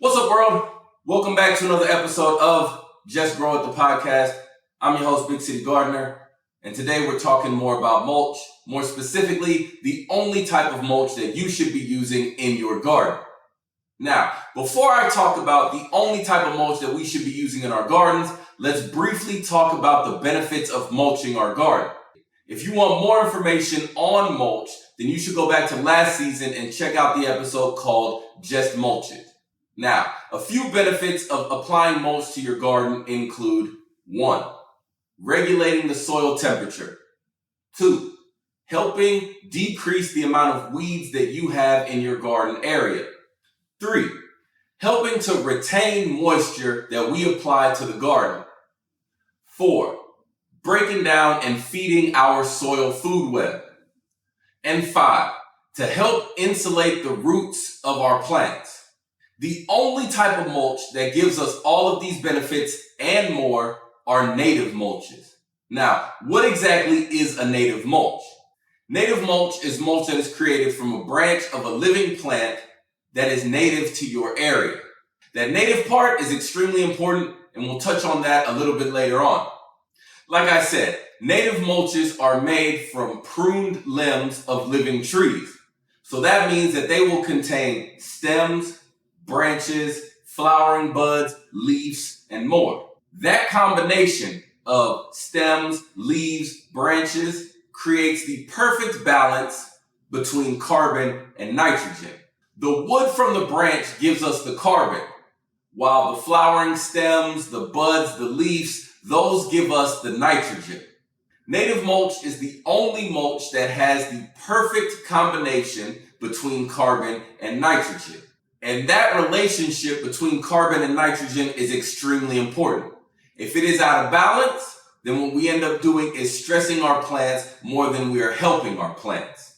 What's up, world? Welcome back to another episode of Just Grow It, the podcast. I'm your host, Big City Gardener, and today we're talking more about mulch, more specifically, the only type of mulch that you should be using in your garden. Now, before I talk about the only type of mulch that we should be using in our gardens, let's briefly talk about the benefits of mulching our garden. If you want more information on mulch, then you should go back to last season and check out the episode called Just Mulch It. Now, a few benefits of applying mulch to your garden include 1. Regulating the soil temperature. 2. Helping decrease the amount of weeds that you have in your garden area. 3. Helping to retain moisture that we apply to the garden. 4. Breaking down and feeding our soil food web. And 5. To help insulate the roots of our plants. The only type of mulch that gives us all of these benefits and more are native mulches. Now, what exactly is a native mulch? Native mulch is mulch that is created from a branch of a living plant that is native to your area. That native part is extremely important, and we'll touch on that a little bit later on. Like I said, native mulches are made from pruned limbs of living trees. So that means that they will contain stems, branches, flowering buds, leaves, and more. That combination of stems, leaves, branches creates the perfect balance between carbon and nitrogen. The wood from the branch gives us the carbon, while the flowering stems, the buds, the leaves, those give us the nitrogen. Native mulch is the only mulch that has the perfect combination between carbon and nitrogen. And that relationship between carbon and nitrogen is extremely important. If it is out of balance, then what we end up doing is stressing our plants more than we are helping our plants.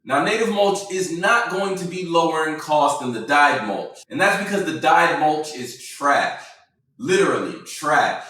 Now, native mulch is not going to be lower in cost than the dyed mulch. And that's because the dyed mulch is trash. Literally trash.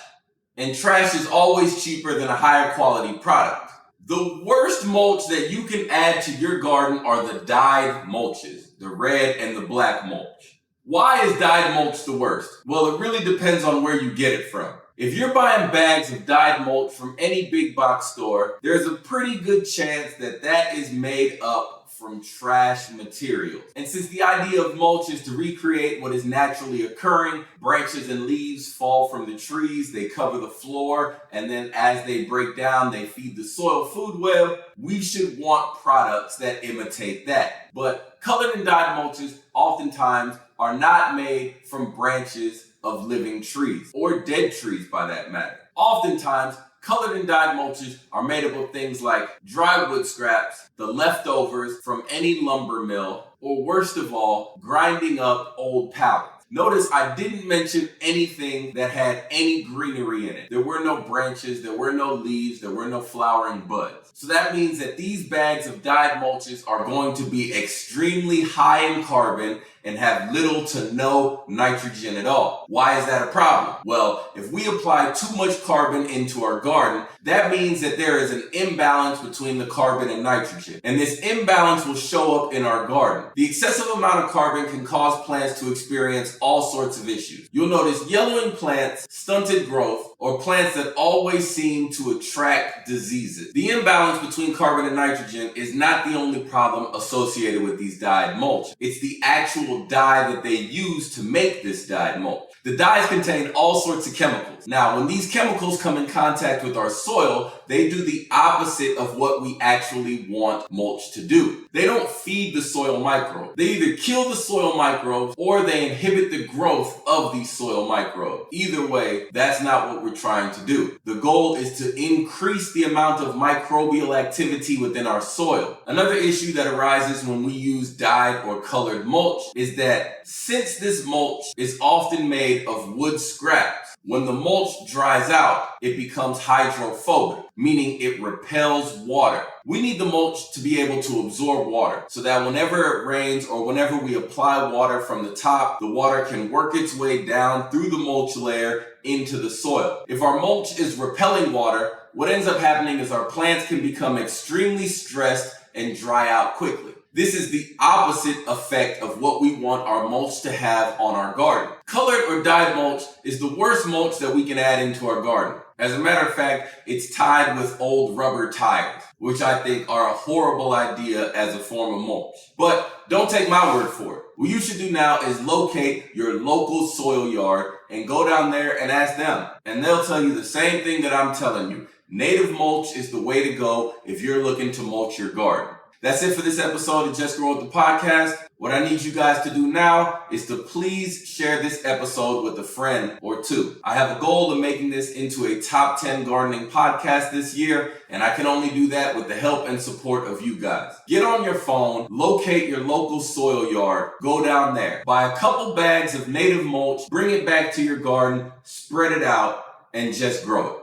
And trash is always cheaper than a higher quality product. The worst mulch that you can add to your garden are the dyed mulches, the red and the black mulch. Why is dyed mulch the worst? Well, it really depends on where you get it from. If you're buying bags of dyed mulch from any big box store, there's a pretty good chance that that is made up from trash materials. And since the idea of mulch is to recreate what is naturally occurring, branches and leaves fall from the trees, they cover the floor, and then as they break down, they feed the soil food web, we should want products that imitate that. But colored and dyed mulches oftentimes are not made from branches of living trees, or dead trees by that matter. Oftentimes, colored and dyed mulches are made up of things like dry wood scraps, the leftovers from any lumber mill, or worst of all, grinding up old pallets. Notice I didn't mention anything that had any greenery in it. There were no branches, there were no leaves, there were no flowering buds. So that means that these bags of dyed mulches are going to be extremely high in carbon and have little to no nitrogen at all. Why is that a problem? Well, if we apply too much carbon into our garden, that means that there is an imbalance between the carbon and nitrogen. And this imbalance will show up in our garden. The excessive amount of carbon can cause plants to experience all sorts of issues. You'll notice yellowing plants, stunted growth, or plants that always seem to attract diseases. The imbalance between carbon and nitrogen is not the only problem associated with these dyed mulch. It's the actual dye that they use to make this dyed mulch. The dyes contain all sorts of chemicals. Now, when these chemicals come in contact with our soil, they do the opposite of what we actually want mulch to do. They don't feed the soil microbes. They either kill the soil microbes or they inhibit the growth of these soil microbes. Either way, that's not what we're trying to do. The goal is to increase the amount of microbial activity within our soil. Another issue that arises when we use dyed or colored mulch is that since this mulch is often made of wood scraps, when the mulch dries out, it becomes hydrophobic, meaning it repels water. We need the mulch to be able to absorb water so that whenever it rains or whenever we apply water from the top, the water can work its way down through the mulch layer into the soil. If our mulch is repelling water, what ends up happening is our plants can become extremely stressed and dry out quickly. This is the opposite effect of what we want our mulch to have on our garden. Colored or dyed mulch is the worst mulch that we can add into our garden. As a matter of fact, it's tied with old rubber tires, which I think are a horrible idea as a form of mulch. But don't take my word for it. What you should do now is locate your local soil yard and go down there and ask them. And they'll tell you the same thing that I'm telling you. Native mulch is the way to go if you're looking to mulch your garden. That's it for this episode of Just Grow With The Podcast. What I need you guys to do now is to please share this episode with a friend or two. I have a goal of making this into a top 10 gardening podcast this year, and I can only do that with the help and support of you guys. Get on your phone, locate your local soil yard, go down there, buy a couple bags of native mulch, bring it back to your garden, spread it out, and just grow it.